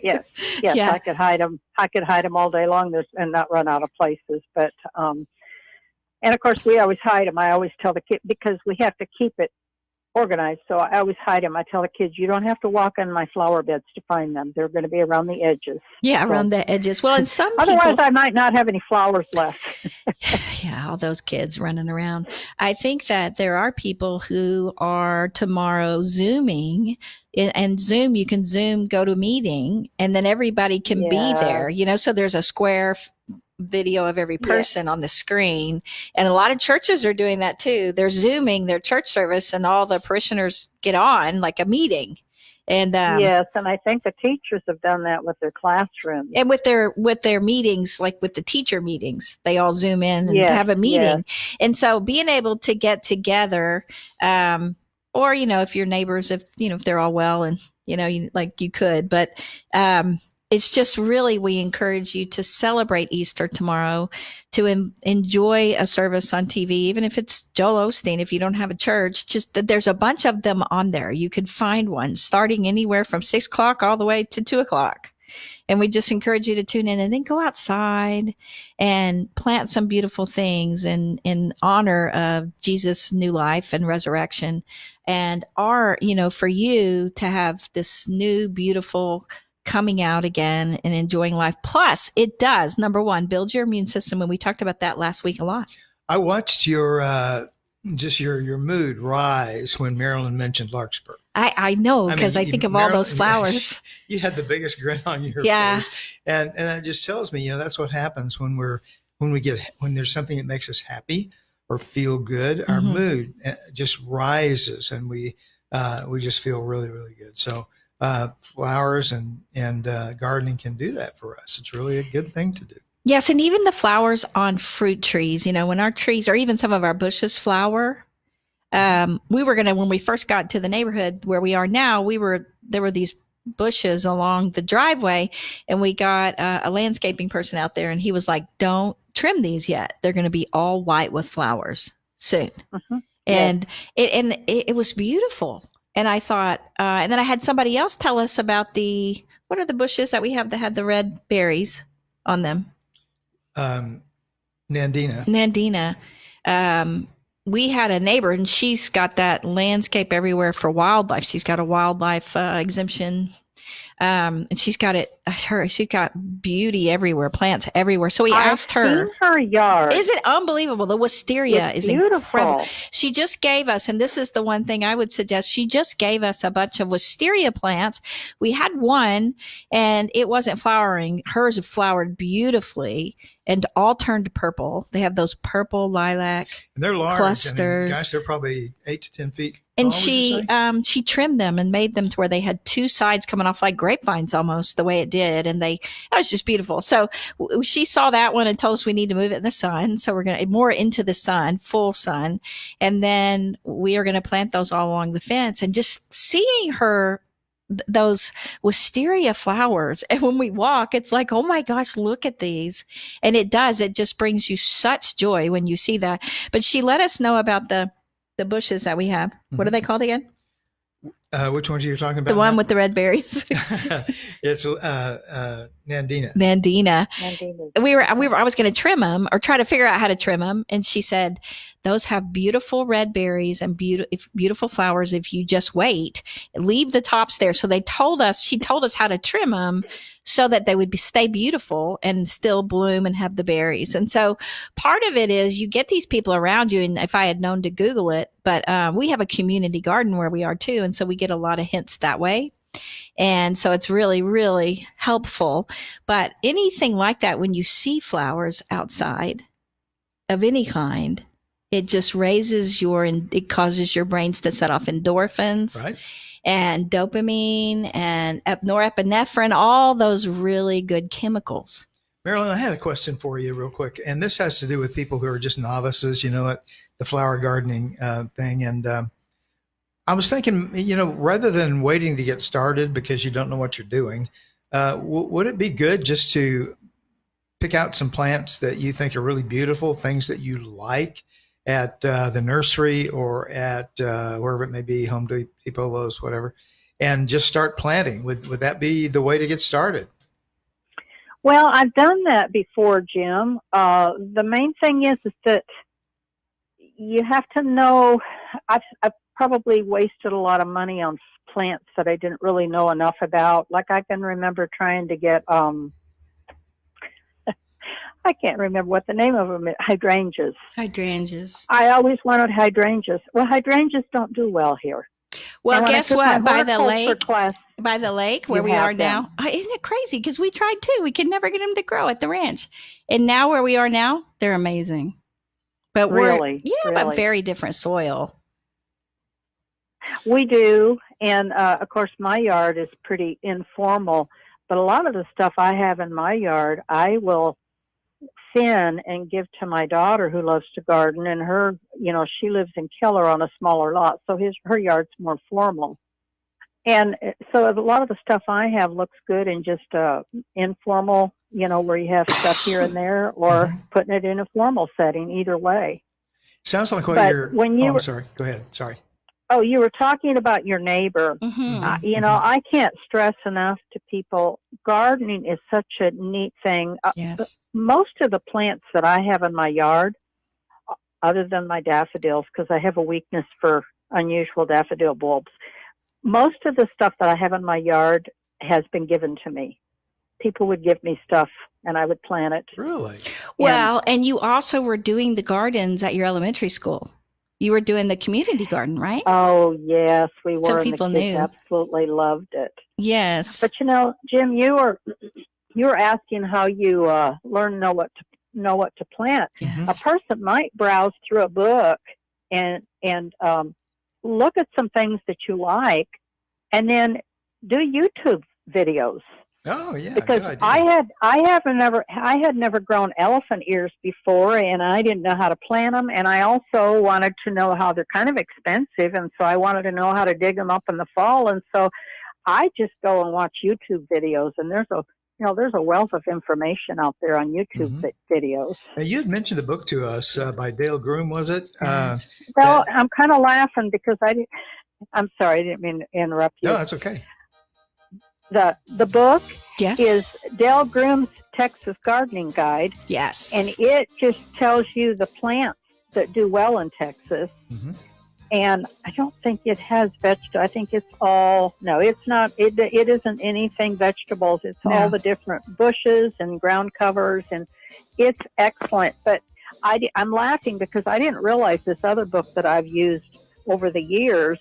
Yes. Yeah. I could hide them. I could hide them all day long and not run out of places. But, and of course we always hide them. I always tell the kids because we have to keep it organized. So I always hide them. I tell the kids, you don't have to walk on my flower beds to find them. They're going to be around the edges. Yeah. Around the edges. Well, and some otherwise I might not have any flowers left. Yeah. All those kids running around. I think that there are people who are tomorrow Zooming. And Zoom, you can Zoom, go to a meeting, and then everybody can be there, so there's a square video of every person on the screen. And a lot of churches are doing that too. They're Zooming their church service and all the parishioners get on like a meeting. And yes, and I think the teachers have done that with their classrooms. And with their meetings, like with the teacher meetings, they all Zoom in and have a meeting. Yes. And so being able to get together, or, if your neighbors, if they're all well and, you could, but, it's just really, we encourage you to celebrate Easter tomorrow, to enjoy a service on TV, even if it's Joel Osteen, if you don't have a church, just that there's a bunch of them on there. You could find one starting anywhere from 6 o'clock all the way to 2 o'clock. And we just encourage you to tune in and then go outside and plant some beautiful things in honor of Jesus' new life and resurrection. And for you to have this new, beautiful coming out again and enjoying life. Plus, it does, number one, build your immune system. And we talked about that last week a lot. I watched your mood rise when Marilyn mentioned larkspur. I know, because I think of all those flowers. You had the biggest grin on your face. And that just tells me, that's what happens when there's something that makes us happy or feel good, our mood just rises and we just feel really, really good. So flowers and gardening can do that for us. It's really a good thing to do. Yes, and even the flowers on fruit trees, when our trees or even some of our bushes flower, we were when we first got to the neighborhood where we are now, there were these bushes along the driveway, and we got a landscaping person out there, and he was like, don't trim these yet. They're going to be all white with flowers soon. And it was beautiful. And I thought, and then I had somebody else tell us about what are the bushes that we have that had the red berries on them? Nandina. We had a neighbor, and she's got that landscape everywhere for wildlife. She's got a wildlife exemption. And she's got beauty everywhere, plants everywhere. So we asked her. I've seen her yard. Is it unbelievable? The wisteria is beautiful. Incredible. She just gave us, and this is the one thing I would suggest, she just gave us a bunch of wisteria plants. We had one, and it wasn't flowering. Hers flowered beautifully and all turned purple. They have those purple lilac and they're large. clusters. Gosh, they're probably 8 to 10 feet. And tall, would you say? she trimmed them and made them to where they had two sides coming off like grapevines almost the way it did. And it was just beautiful. So she saw that one and told us we need to move it in the sun. So we're going to more into the sun, full sun. And then we are going to plant those all along the fence, and just seeing her, those wisteria flowers. And when we walk, it's like, oh my gosh, look at these. And it just brings you such joy when you see that. But she let us know about the bushes that we have. What are they called again? Which ones are you talking about? The one with the red berries. It's Nandina. Nandina. Nandina. I was going to trim them or try to figure out how to trim them. And she said, those have beautiful red berries and beautiful flowers. If you just wait, leave the tops there. So she told us how to trim them so that they would stay beautiful and still bloom and have the berries. And so part of it is you get these people around you. And if I had known to Google it, but we have a community garden where we are too. And so we get a lot of hints that way. And so it's really, really helpful. But anything like that, when you see flowers outside of any kind, it just it causes your brains to set off endorphins. Right. And dopamine and norepinephrine, all those really good chemicals. Marilyn, I had a question for you real quick. And this has to do with people who are just novices, at the flower gardening thing. And I was thinking, rather than waiting to get started because you don't know what you're doing, would it be good just to pick out some plants that you think are really beautiful, things that you like at the nursery or at wherever it may be, Home Depot, Lowe's, whatever, and just start planting? Would that be the way to get started? Well, I've done that before, Jim. The main thing is that you have to know. I've probably wasted a lot of money on plants that I didn't really know enough about. Like I can remember trying to get I can't remember what the name of them is. Hydrangeas. I always wanted hydrangeas. Well, hydrangeas don't do well here. Well, guess what? By the lake where we are them. now, isn't it crazy? Because we tried too. We could never get them to grow at the ranch. And now where we are now, they're amazing. But really? But very different soil. We do. And of course, my yard is pretty informal. But a lot of the stuff I have in my yard, I will thin and give to my daughter who loves to garden, and her, she lives in Keller on a smaller lot, so her yard's more formal. And so a lot of the stuff I have looks good in just informal, where you have stuff here and there, or putting it in a formal setting, either way. Sounds like I'm sorry. Go ahead. Sorry. Oh, you were talking about your neighbor. Mm-hmm. I can't stress enough to people, gardening is such a neat thing. Yes. Most of the plants that I have in my yard, other than my daffodils, because I have a weakness for unusual daffodil bulbs, most of the stuff that I have in my yard has been given to me. People would give me stuff and I would plant it. Really? Well, and you also were doing the gardens at your elementary school. You were doing the community garden, right? Oh, yes, we were. So people and the kids knew. Absolutely loved it. Yes. But Jim, you were asking how you learn know what to plant. Yes. A person might browse through a book and look at some things that you like, and then do YouTube videos. Oh yeah, because I had never grown elephant ears before, and I didn't know how to plant them, and I also wanted to know how they're kind of expensive, and so I wanted to know how to dig them up in the fall, and so I just go and watch YouTube videos, and there's a wealth of information out there on YouTube videos. Now, you had mentioned a book to us by Dale Groom, was it? Well, I'm kind of laughing because I'm sorry, I didn't mean to interrupt you. No, that's okay. The book Yes. is Dale Groom's Texas Gardening Guide. Yes. And it just tells you the plants that do well in Texas. Mm-hmm. And I don't think it has vegetables. I think it's all, no, it's not, it isn't anything vegetables. It's all the different bushes and ground covers, and it's excellent. But I'm laughing because I didn't realize this other book that I've used over the years.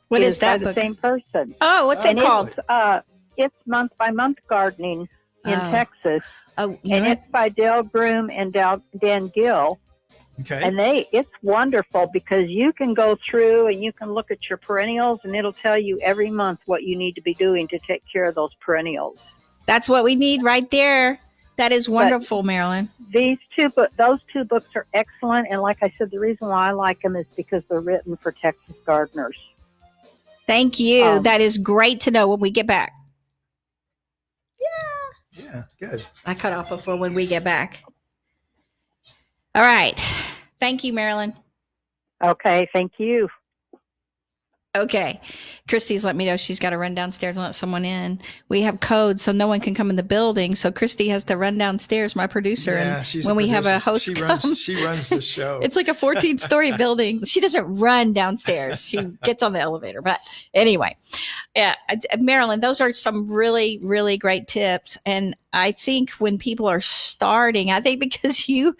What is that by book? The same person. Oh, what's it called? It's Month by Month Gardening in Texas. Oh, and it's by Dale Groom and Dan Gill. Okay. And it's wonderful because you can go through and you can look at your perennials, and it'll tell you every month what you need to be doing to take care of those perennials. That's what we need right there. That is wonderful, Marilyn. Those two books are excellent. And like I said, the reason why I like them is because they're written for Texas gardeners. Thank you. That is great to know when we get back. Yeah, good. I cut off before when we get back. All right. Thank you, Marilyn. Okay, thank you. Okay. Christy's let me know she's got to run downstairs and let someone in. We have codes, so no one can come in the building. So Christy has to run downstairs, my producer. Yeah, and she's when the we producer. have a host she runs the show. It's like a 14-story building. She doesn't run downstairs. She gets on the elevator. But anyway, yeah, Marilyn, those are some really, really great tips. And I think when people are starting, I think because you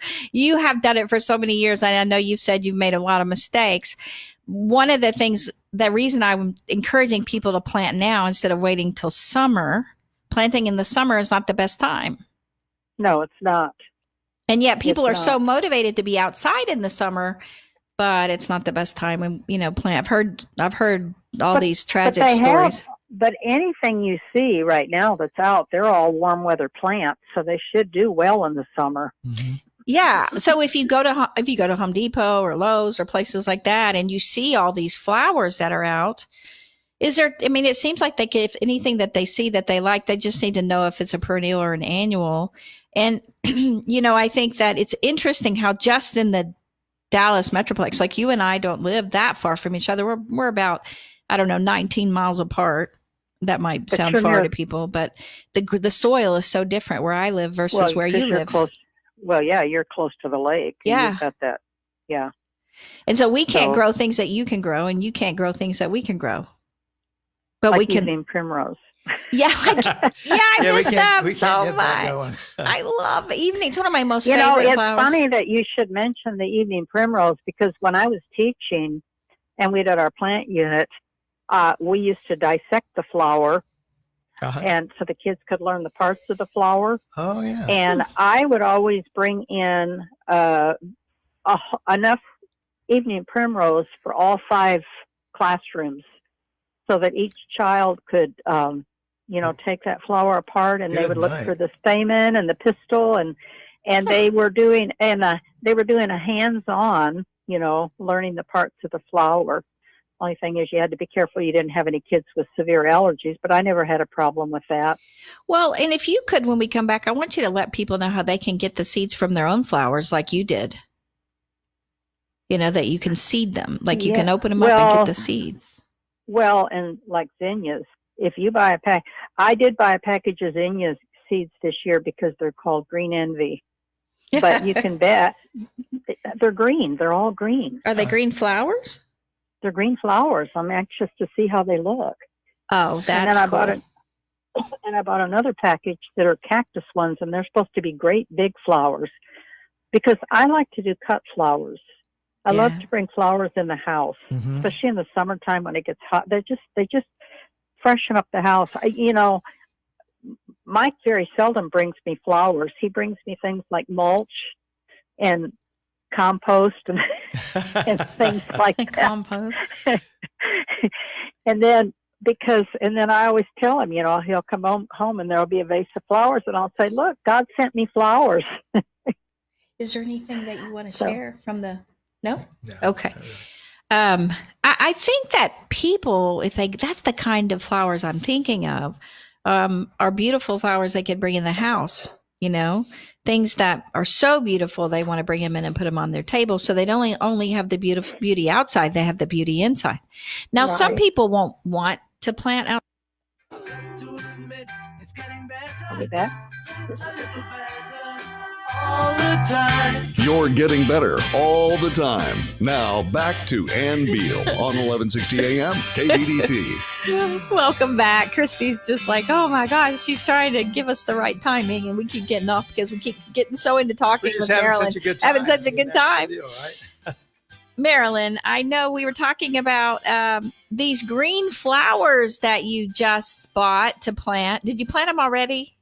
have done it for so many years, and I know you've said you've made a lot of mistakes. One of the things, the reason I'm encouraging people to plant now instead of waiting till summer, planting in the summer is not the best time. No, it's not. And yet people are so motivated to be outside in the summer, but it's not the best time when, plant. I've heard all these tragic stories. But anything you see right now that's out, they're all warm weather plants, so they should do well in the summer. Mm-hmm. Yeah. So if you go to Home Depot or Lowe's or places like that, and you see all these flowers that are out, it seems like if anything that they see that they like, they just need to know if it's a perennial or an annual. And, I think that it's interesting how just in the Dallas Metroplex, like you and I don't live that far from each other. We're about, 19 miles apart. That might sound far to people, but the soil is so different where I live versus where you live. Well, yeah, you're close to the lake. Yeah. You've got that. Yeah. And so we can't grow things that you can grow, and you can't grow things that we can grow. But like we can. Evening Primrose. Yeah. I miss them so much. I love evening. It's one of my most favorite flowers. It's funny that you should mention the Evening Primrose, because when I was teaching and we did our plant unit, we used to dissect the flower. Uh-huh. And so the kids could learn the parts of the flower. Oh, yeah. And I would always bring in enough Evening Primrose for all 5 classrooms so that each child could, take that flower apart, and they would look for the stamen and the pistil, and they were doing a hands-on, learning the parts of the flower. Only thing is you had to be careful you didn't have any kids with severe allergies, but I never had a problem with that. Well, and if you could, when we come back, I want you to let people know how they can get the seeds from their own flowers like you did. That you can seed them, like you can open them up and get the seeds. Well, and like zinnias, if you buy I did buy a package of zinnias seeds this year because they're called Green Envy. But you can bet they're green. They're all green. Are they green flowers? They're green flowers. I'm anxious to see how they look. Oh, that's cool. And I bought another package that are cactus ones, and they're supposed to be great big flowers, because I like to do cut flowers. I love to bring flowers in the house, especially in the summertime when it gets hot. They just freshen up the house. Mike very seldom brings me flowers. He brings me things like mulch and compost and things like that. Compost. and then I always tell him, he'll come home and there'll be a vase of flowers, and I'll say, look, God sent me flowers. Is there anything that you want to share from the? No? Okay. I think that people, that's the kind of flowers I'm thinking of, are beautiful flowers they could bring in the house, things that are so beautiful, they want to bring them in and put them on their table. So they don't only have the beauty outside, they have the beauty inside. Now, some people won't want to plant out. I'll be back. All the time. You're getting better all the time. Now back to Ann Beal on 1160 AM KBDT. Welcome back. Christy's just like, oh my gosh, she's trying to give us the right timing, and we keep getting off because we keep getting so into talking with Marilyn. Having such a good time. Deal, right? Marilyn, I know we were talking about these green flowers that you just bought to plant. Did you plant them already?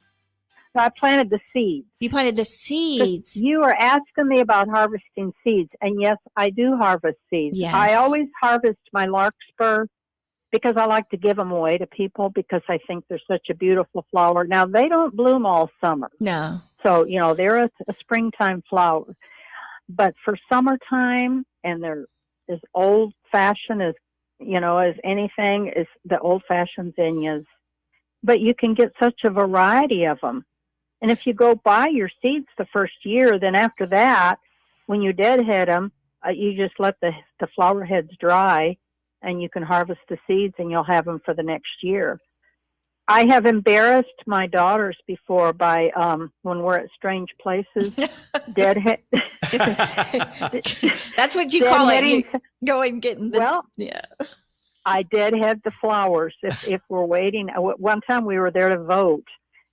I planted the seeds. You planted the seeds. You are asking me about harvesting seeds, and yes, I do harvest seeds. Yes. I always harvest my larkspur because I like to give them away to people because I think they're such a beautiful flower. Now, they don't bloom all summer. No. So, they're a springtime flower. But for summertime, and they're as old-fashioned as anything, is the old-fashioned zinnias. But you can get such a variety of them. And if you go buy your seeds the first year, then after that, when you deadhead them, you just let the flower heads dry, and you can harvest the seeds, and you'll have them for the next year. I have embarrassed my daughters before by, when we're at strange places, deadhead. That's what you call it. You go and get in the, well, yeah. I deadhead the flowers if we're waiting. One time we were there to vote,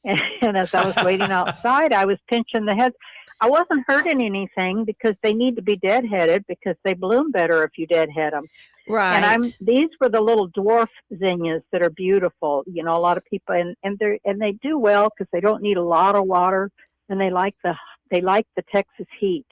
and as I was waiting outside, I was pinching the heads. I wasn't hurting anything because they need to be deadheaded because they bloom better if you deadhead them. Right. And these were the little dwarf zinnias that are beautiful. A lot of people and they do well because they don't need a lot of water, and they like the Texas heat.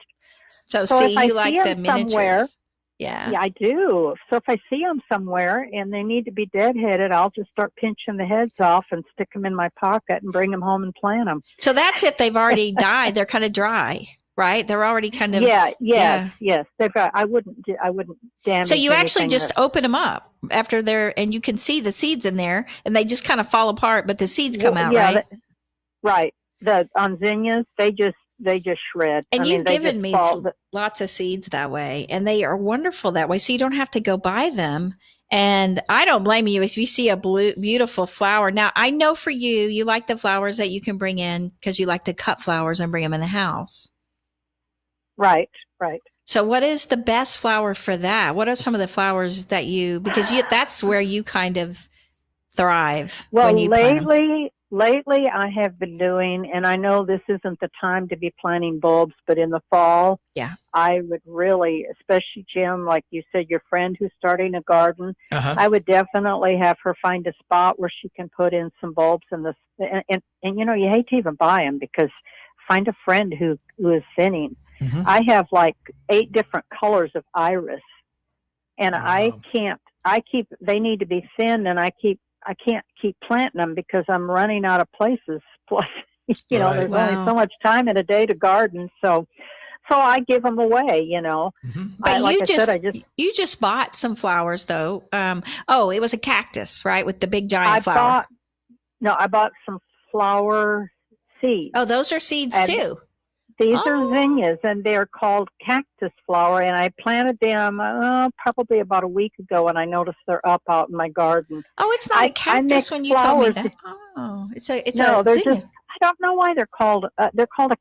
So see, you like the miniatures. Yeah, I do. So if I see them somewhere and they need to be deadheaded, I'll just start pinching the heads off and stick them in my pocket and bring them home and plant them. So that's if they've already died. They're kind of dry, right? They're already kind of yes. They've got. I wouldn't damage. So you actually just open them up after and you can see the seeds in there, and they just kind of fall apart, but the seeds come out, right? Right. On zinnias, they just shred. And you've given me lots of seeds that way, and they are wonderful that way. So you don't have to go buy them. And I don't blame you if you see a beautiful flower. Now, I know for you like the flowers that you can bring in because you like to cut flowers and bring them in the house. Right. So what is the best flower for that? What are some of the flowers that that's where you kind of thrive? Well, when you lately I have been doing, and I know this isn't the time to be planting bulbs, but in the fall, I would really, especially Jim, like you said, your friend who's starting a garden, I would definitely have her find a spot where she can put in some bulbs and you hate to even buy them because find a friend who is thinning. Mm-hmm. I have like 8 different colors of iris, and they need to be thinned, and I can't keep planting them because I'm running out of places. Plus, there's only so much time in a day to garden. So I give them away, Mm-hmm. But you just bought some flowers though. It was a cactus, right? With the big giant flower. I bought some flower seeds. Oh, those are seeds too. These are zinnias, and they're called cactus flower, and I planted them probably about a week ago, and I noticed they're up out in my garden. Oh, it's not a cactus when you told me that. Oh, it's a zinnia. I don't know why they're called a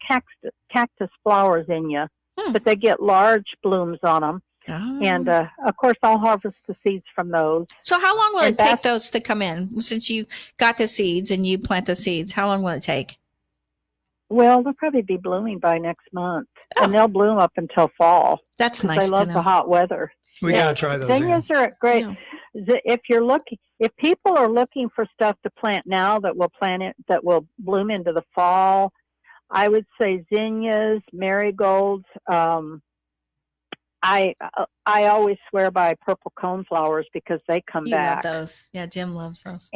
cactus flower zinnia, but they get large blooms on them. Oh. And, of course, I'll harvest the seeds from those. So how long will it take those to come in? Since you got the seeds and you plant the seeds, how long will it take? Well, they'll probably be blooming by next month, and they'll bloom up until fall. That's nice. I love the hot weather. We got to try those. Zinnias are great. Yeah. If people are looking for stuff to plant now that will bloom into the fall, I would say zinnias, marigolds. I always swear by purple coneflowers because they come back. Love those. Yeah, Jim loves those.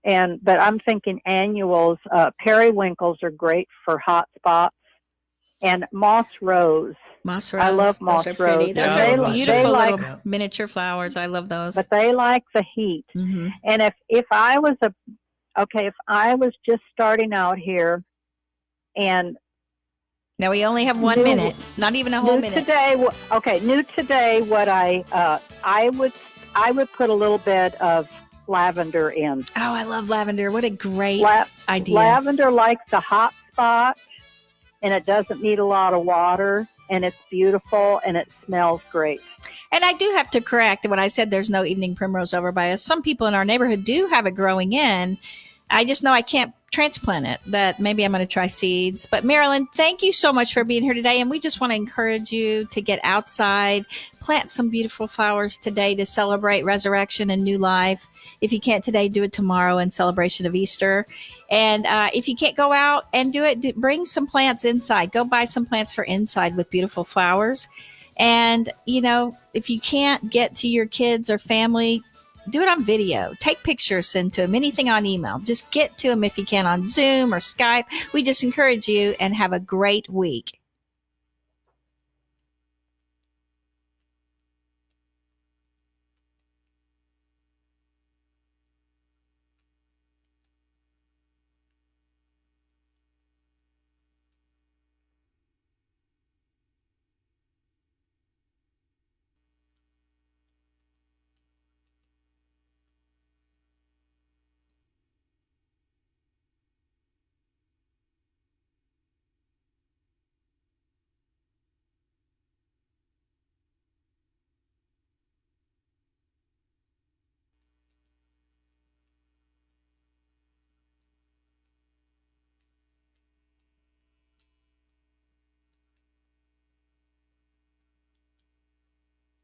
But I'm thinking annuals. Periwinkles are great for hot spots, and moss rose. Moss rose. I love moss rose. Those are beautiful little miniature flowers. I love those. But they like the heat. Mm-hmm. And if I was just starting out here, and now we only have 1 minute, not even a whole minute. New today. What I would put a little bit of lavender in. Oh, I love lavender. What a great idea. Lavender likes the hot spot, and it doesn't need a lot of water, and it's beautiful, and it smells great. And I do have to correct when I said there's no evening primrose over by us. Some people in our neighborhood do have it growing in. I just know I can't transplant it, that maybe I'm going to try seeds. But Marilyn, thank you so much for being here today. And we just want to encourage you to get outside, plant some beautiful flowers today to celebrate resurrection and new life. If you can't today, do it tomorrow in celebration of Easter. And if you can't go out and do it, bring some plants inside. Go buy some plants for inside with beautiful flowers. And, you know, if you can't get to your kids or family, do it on video. Take pictures, send to them, anything on email. Just get to them if you can on Zoom or Skype. We just encourage you, and have a great week.